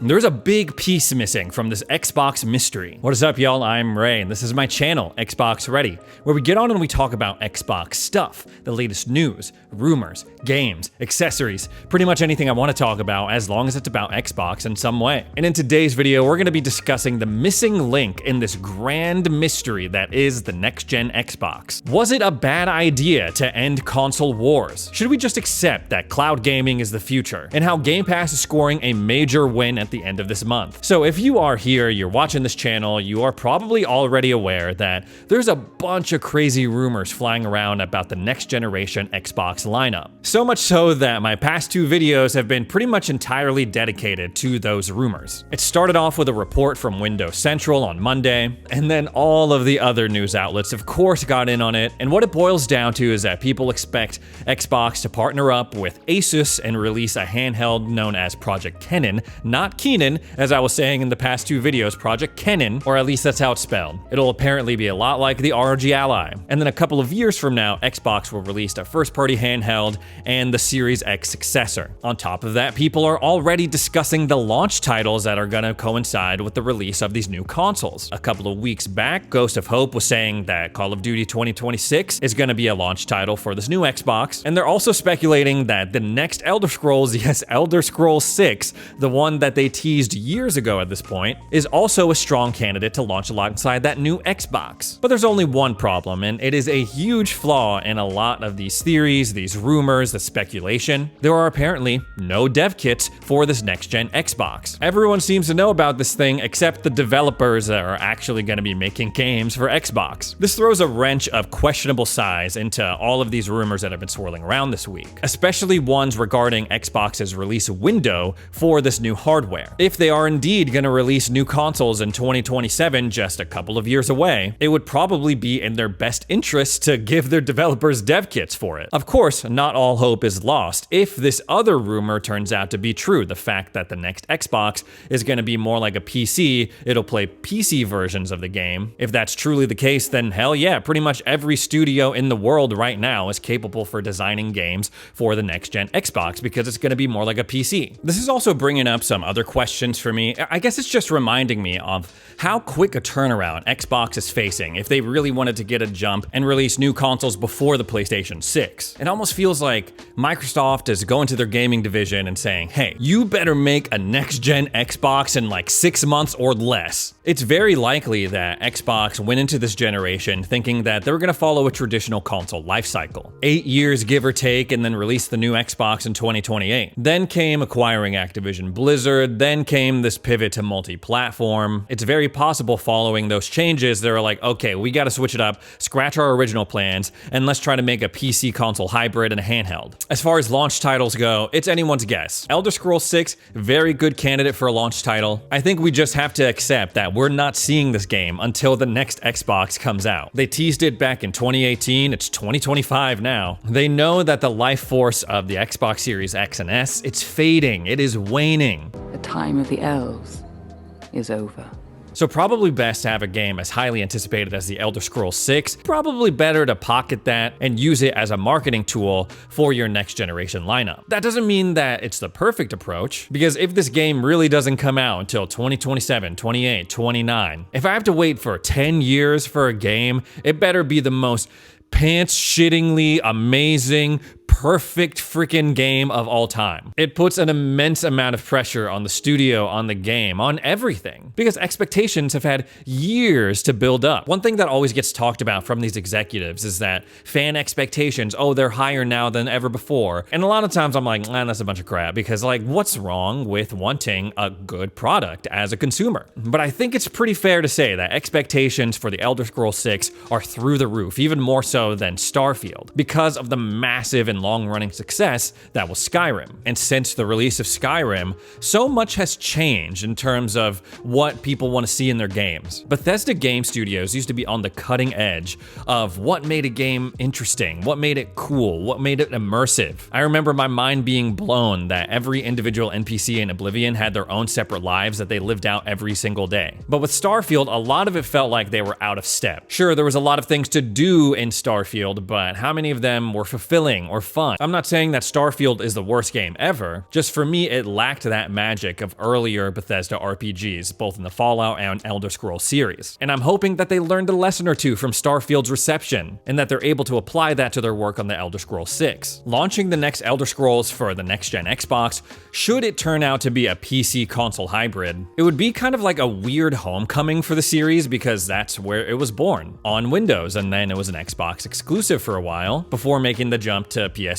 There's a big piece missing from this Xbox mystery. What is up, y'all? I'm Ray, and this is my channel, Xbox Ready, where we get on and we talk about Xbox stuff, the latest news, rumors, games, accessories, pretty much anything I want to talk about as long as it's about Xbox in some way. And in today's video, we're going to be discussing the missing link in this grand mystery that is the next-gen Xbox. Was it a bad idea to end console wars? Should we just accept that cloud gaming is the future, and how Game Pass is scoring a major win at the end of this month? So if you are here, you're watching this channel, you are probably already aware that there's a bunch of crazy rumors flying around about the next generation Xbox lineup. So much so that my past two videos have been pretty much entirely dedicated to those rumors. It started off with a report from Windows Central on Monday, and then all of the other news outlets of course got in on it, and what it boils down to is that people expect Xbox to partner up with Asus and release a handheld known as Project Kennen, not Keenan, as I was saying in the past two videos, Project Kennen, or at least that's how it's spelled. It'll apparently be a lot like the ROG Ally. And then a couple of years from now, Xbox will release a first-party handheld and the Series X successor. On top of that, people are already discussing the launch titles that are gonna coincide with the release of these new consoles. A couple of weeks back, Ghost of Hope was saying that Call of Duty 2026 is gonna be a launch title for this new Xbox, and they're also speculating that the next Elder Scrolls, yes, Elder Scrolls 6, the one that they teased years ago at this point, is also a strong candidate to launch alongside that new Xbox. But there's only one problem, and it is a huge flaw in a lot of these theories, these rumors, the speculation. There are apparently no dev kits for this next-gen Xbox. Everyone seems to know about this thing except the developers that are actually going to be making games for Xbox. This throws a wrench of questionable size into all of these rumors that have been swirling around this week, especially ones regarding Xbox's release window for this new hardware. If they are indeed going to release new consoles in 2027, just a couple of years away, it would probably be in their best interest to give their developers dev kits for it. Of course, not all hope is lost if this other rumor turns out to be true, the fact that the next Xbox is going to be more like a PC, it'll play PC versions of the game. If that's truly the case, then hell yeah, pretty much every studio in the world right now is capable for designing games for the next-gen Xbox because it's going to be more like a PC. This is also bringing up some other questions for me. I guess it's just reminding me of how quick a turnaround Xbox is facing if they really wanted to get a jump and release new consoles before the PlayStation 6. It almost feels like Microsoft is going to their gaming division and saying, hey, you better make a next-gen Xbox in like 6 months or less. It's very likely that Xbox went into this generation thinking that they were going to follow a traditional console lifecycle. 8 years, give or take, and then release the new Xbox in 2028. Then came acquiring Activision Blizzard, then came this pivot to multi-platform. It's very possible following those changes, they were like, okay, we got to switch it up, scratch our original plans, and let's try to make a PC console hybrid and a handheld. As far as launch titles go, it's anyone's guess. Elder Scrolls 6, very good candidate for a launch title. I think we just have to accept that we're not seeing this game until the next Xbox comes out. They teased it back in 2018, it's 2025 now. They know that the life force of the Xbox Series X and S, it's fading, it is waning. The time of the elves is over. So probably best to have a game as highly anticipated as the Elder Scrolls 6, probably better to pocket that and use it as a marketing tool for your next generation lineup. That doesn't mean that it's the perfect approach, because if this game really doesn't come out until 2027, 28, 29, if I have to wait for 10 years for a game, it better be the most pants-shittingly amazing, perfect freaking game of all time. It puts an immense amount of pressure on the studio, on the game, on everything, because expectations have had years to build up. One thing that always gets talked about from these executives is that fan expectations, oh, they're higher now than ever before. And a lot of times I'm like, man, that's a bunch of crap, because like, what's wrong with wanting a good product as a consumer? But I think it's pretty fair to say that expectations for the Elder Scrolls 6 are through the roof, even more so than Starfield, because of the massive and long-running success that was Skyrim. And since the release of Skyrim, so much has changed in terms of what people want to see in their games. Bethesda Game Studios used to be on the cutting edge of what made a game interesting, what made it cool, what made it immersive. I remember my mind being blown that every individual NPC in Oblivion had their own separate lives that they lived out every single day. But with Starfield, a lot of it felt like they were out of step. Sure, there was a lot of things to do in Starfield, but how many of them were fulfilling or fun fun. I'm not saying that Starfield is the worst game ever, just for me it lacked that magic of earlier Bethesda RPGs, both in the Fallout and Elder Scrolls series. And I'm hoping that they learned a lesson or two from Starfield's reception, and that they're able to apply that to their work on the Elder Scrolls 6. Launching the next Elder Scrolls for the next-gen Xbox, should it turn out to be a PC console hybrid, it would be kind of like a weird homecoming for the series because that's where it was born, on Windows, and then it was an Xbox exclusive for a while before making the jump to PS3.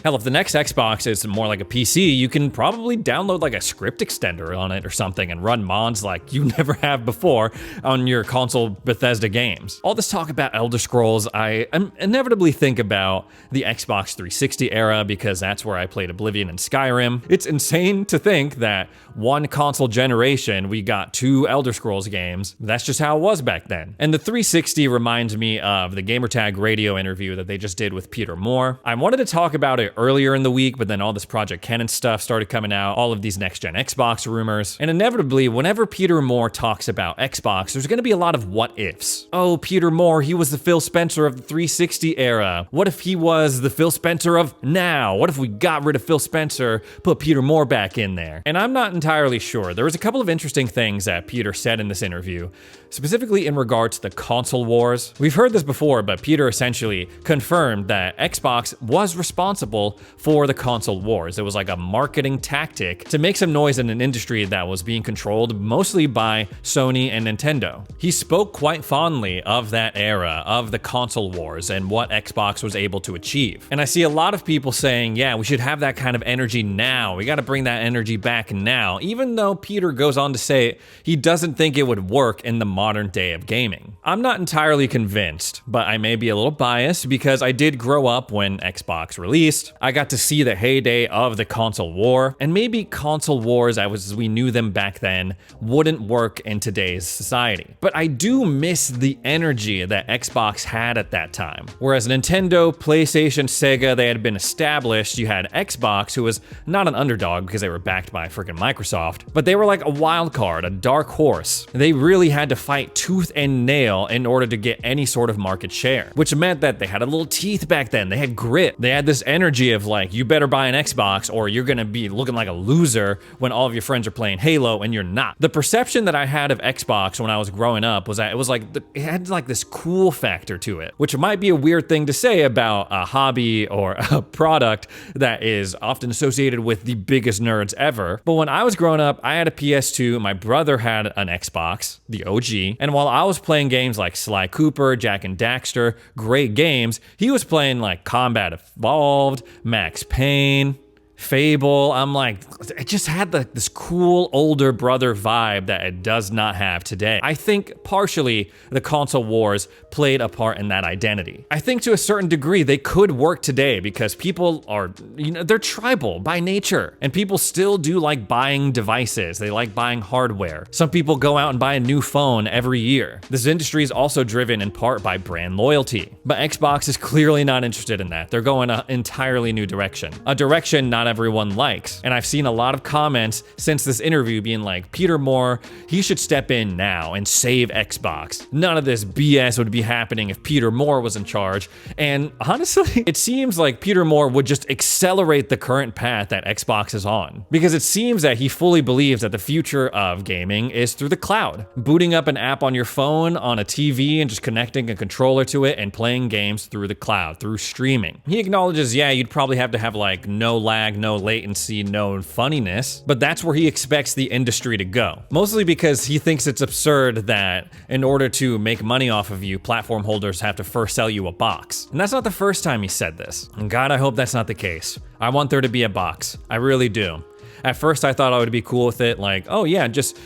Hell, if the next Xbox is more like a PC, you can probably download like a script extender on it or something and run mods like you never have before on your console Bethesda games. All this talk about Elder Scrolls, I inevitably think about the Xbox 360 era because that's where I played Oblivion and Skyrim. It's insane to think that one console generation we got 2 Elder Scrolls games. That's just how it was back then. And the 360 reminds me of the Gamertag radio interview that they just did with Peter Moore. I wanted to talk about it earlier in the week, but then all this Project Canon stuff started coming out, all of these next-gen Xbox rumors, and inevitably, whenever Peter Moore talks about Xbox, there's gonna be a lot of what-ifs. Oh, Peter Moore, he was the Phil Spencer of the 360 era. What if he was the Phil Spencer of now? What if we got rid of Phil Spencer, put Peter Moore back in there? And I'm not entirely sure. There was a couple of interesting things that Peter said in this interview, specifically in regards to the console wars. We've heard this before, but Peter essentially confirmed that Xbox was responsible for the console wars. It was like a marketing tactic to make some noise in an industry that was being controlled mostly by Sony and Nintendo. He spoke quite fondly of that era, of the console wars and what Xbox was able to achieve. And I see a lot of people saying, yeah, we should have that kind of energy now. We got to bring that energy back now, even though Peter goes on to say he doesn't think it would work in the modern day of gaming. I'm not entirely convinced, but I may be a little biased because I did grow up when Xbox released. I got to see the heyday of the console war, and maybe console wars as we knew them back then wouldn't work in today's society. But I do miss the energy that Xbox had at that time. Whereas Nintendo, PlayStation, Sega, they had been established, you had Xbox, who was not an underdog because they were backed by freaking Microsoft, but they were like a wild card, a dark horse. They really had to fight tooth and nail in order to get any sort of market share, which meant that they had a little teeth back then. They had grit. They had this energy of like, you better buy an Xbox or you're gonna be looking like a loser when all of your friends are playing Halo and you're not. The perception that I had of Xbox when I was growing up was that it was like, it had like this cool factor to it, which might be a weird thing to say about a hobby or a product that is often associated with the biggest nerds ever. But when I was growing up, I had a PS2, my brother had an Xbox, the OG, and while I was playing games like Sly Cooper, Jak and Daxter, great games, he was playing like Combat Evolved, Max Payne, Fable. I'm like, it just had this cool older brother vibe that it does not have today. I think partially the console wars played a part in that identity. I think to a certain degree they could work today because people are, they're tribal by nature, and people still do like buying devices. They like buying hardware. Some people go out and buy a new phone every year. This industry is also driven in part by brand loyalty, but Xbox is clearly not interested in that. They're going an entirely new direction, a direction not everyone likes. And I've seen a lot of comments since this interview being like, Peter Moore, he should step in now and save Xbox. None of this BS would be happening if Peter Moore was in charge. And honestly, it seems like Peter Moore would just accelerate the current path that Xbox is on, because it seems that he fully believes that the future of gaming is through the cloud. Booting up an app on your phone, on a TV, and just connecting a controller to it and playing games through the cloud, through streaming. He acknowledges, yeah, you'd probably have to have like no lag, no latency, no funniness, but that's where he expects the industry to go. Mostly because he thinks it's absurd that in order to make money off of you, platform holders have to first sell you a box. And that's not the first time he said this. And God, I hope that's not the case. I want there to be a box. I really do. At first, I thought I would be cool with it, like, oh yeah, just,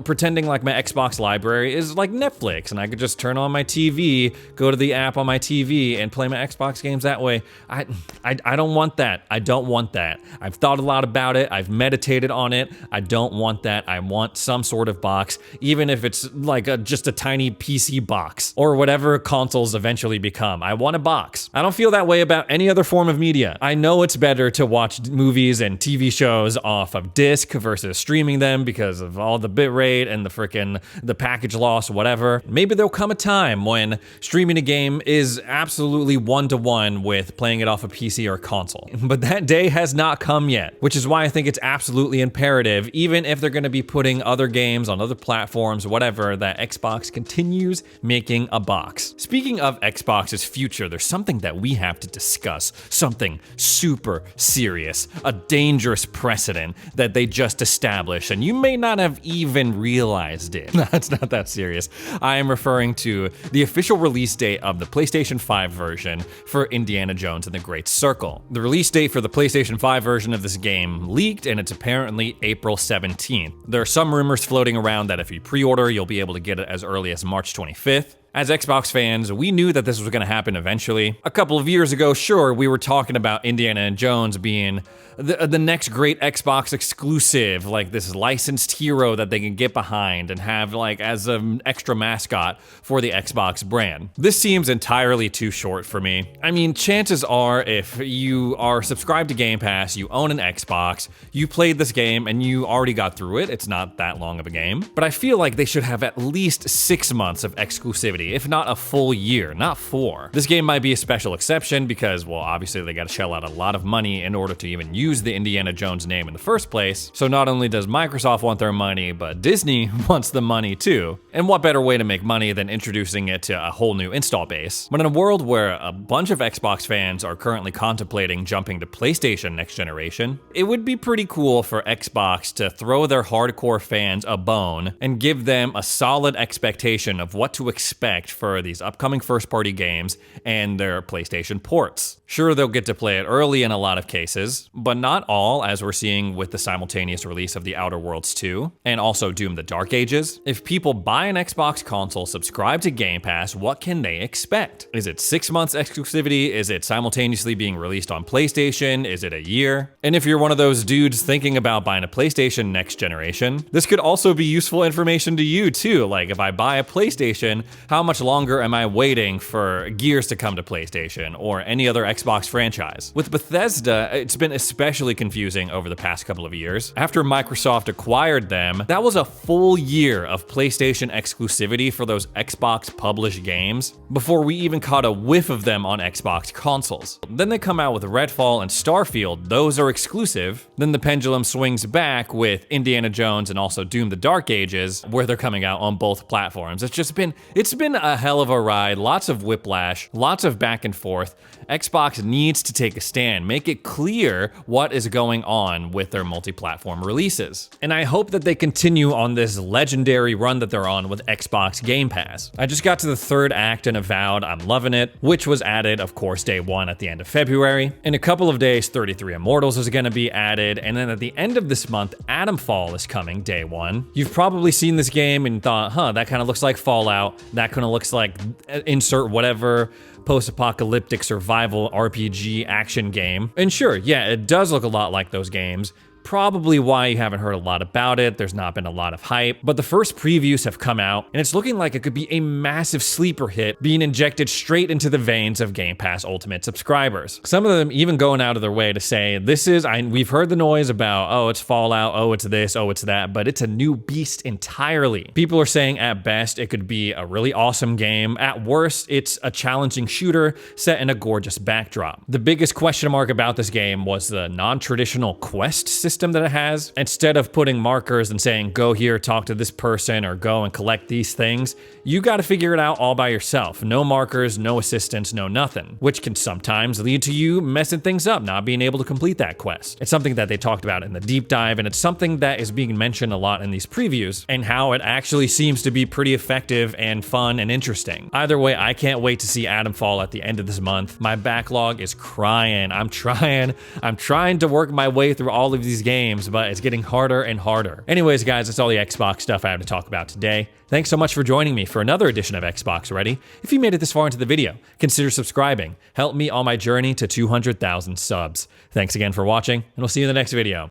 pretending like my Xbox library is like Netflix, and I could just turn on my TV, go to the app on my TV, and play my Xbox games that way. I don't want that. I don't want that. I've thought a lot about it. I've meditated on it. I don't want that. I want some sort of box, even if it's like just a tiny PC box, or whatever consoles eventually become. I want a box. I don't feel that way about any other form of media. I know it's better to watch movies and TV shows on off of disc versus streaming them because of all the bitrate and the package loss, whatever. Maybe there'll come a time when streaming a game is absolutely one-to-one with playing it off a PC or console. But that day has not come yet, which is why I think it's absolutely imperative, even if they're going to be putting other games on other platforms, whatever, that Xbox continues making a box. Speaking of Xbox's future, there's something that we have to discuss, something super serious, a dangerous precedent that they just established, and you may not have even realized it. It's not that serious. I am referring to the official release date of the PlayStation 5 version for Indiana Jones and the Great Circle. The release date for the PlayStation 5 version of this game leaked, and it's apparently April 17th. There are some rumors floating around that if you pre-order, you'll be able to get it as early as March 25th. As Xbox fans, we knew that this was going to happen eventually. A couple of years ago, sure, we were talking about Indiana Jones being the next great Xbox exclusive, like this licensed hero that they can get behind and have like as an extra mascot for the Xbox brand. This seems entirely too short for me. I mean, chances are if you are subscribed to Game Pass, you own an Xbox, you played this game and you already got through it. It's not that long of a game, but I feel like they should have at least 6 months of exclusivity, if not a full year, not 4. This game might be a special exception because, well, obviously they got to shell out a lot of money in order to even use the Indiana Jones name in the first place. So not only does Microsoft want their money, but Disney wants the money too. And what better way to make money than introducing it to a whole new install base? But in a world where a bunch of Xbox fans are currently contemplating jumping to PlayStation next generation, it would be pretty cool for Xbox to throw their hardcore fans a bone and give them a solid expectation of what to expect for these upcoming first-party games and their PlayStation ports. Sure, they'll get to play it early in a lot of cases, but not all, as we're seeing with the simultaneous release of The Outer Worlds 2, and also Doom: The Dark Ages. If people buy an Xbox console, subscribe to Game Pass, what can they expect? Is it 6 months exclusivity? Is it simultaneously being released on PlayStation? Is it a year? And if you're one of those dudes thinking about buying a PlayStation next generation, this could also be useful information to you too. Like, if I buy a PlayStation, how much longer am I waiting for Gears to come to PlayStation or any other Xbox franchise? With Bethesda, it's been especially confusing over the past couple of years. After Microsoft acquired them, that was a full year of PlayStation exclusivity for those Xbox published games before we even caught a whiff of them on Xbox consoles. Then they come out with Redfall and Starfield, those are exclusive. Then the pendulum swings back with Indiana Jones and also Doom: The Dark Ages, where they're coming out on both platforms. It's been a hell of a ride, lots of whiplash, lots of back and forth. Xbox needs to take a stand, make it clear what is going on with their multi-platform releases. And I hope that they continue on this legendary run that they're on with Xbox Game Pass. I just got to the 3rd act in Avowed, I'm loving it, which was added, of course, day 1 at the end of February. In a couple of days, 33 Immortals is gonna be added, and then at the end of this month, Atomfall is coming day 1. You've probably seen this game and thought, that kind of looks like Fallout, that kind of looks like insert whatever post-apocalyptic survival RPG action game. And sure, yeah, it does look a lot like those games. Probably why you haven't heard a lot about it. There's not been a lot of hype, but the first previews have come out and it's looking like it could be a massive sleeper hit being injected straight into the veins of Game Pass Ultimate subscribers. Some of them even going out of their way to say, we've heard the noise about, oh, it's Fallout, oh, it's this, oh, it's that, but it's a new beast entirely. People are saying at best, it could be a really awesome game. At worst, it's a challenging shooter set in a gorgeous backdrop. The biggest question mark about this game was the non-traditional quest system that it has. Instead of putting markers and saying, go here, talk to this person, or go and collect these things, you got to figure it out all by yourself. No markers, no assistance, no nothing, which can sometimes lead to you messing things up, not being able to complete that quest. It's something that they talked about in the deep dive, and it's something that is being mentioned a lot in these previews, and how it actually seems to be pretty effective and fun and interesting. Either way, I can't wait to see Atomfall at the end of this month. My backlog is crying. I'm trying to work my way through all of these games, but it's getting harder and harder. Anyways, guys, that's all the Xbox stuff I have to talk about today. Thanks so much for joining me for another edition of Xbox Ready. If you made it this far into the video, consider subscribing. Help me on my journey to 200,000 subs. Thanks again for watching, and we'll see you in the next video.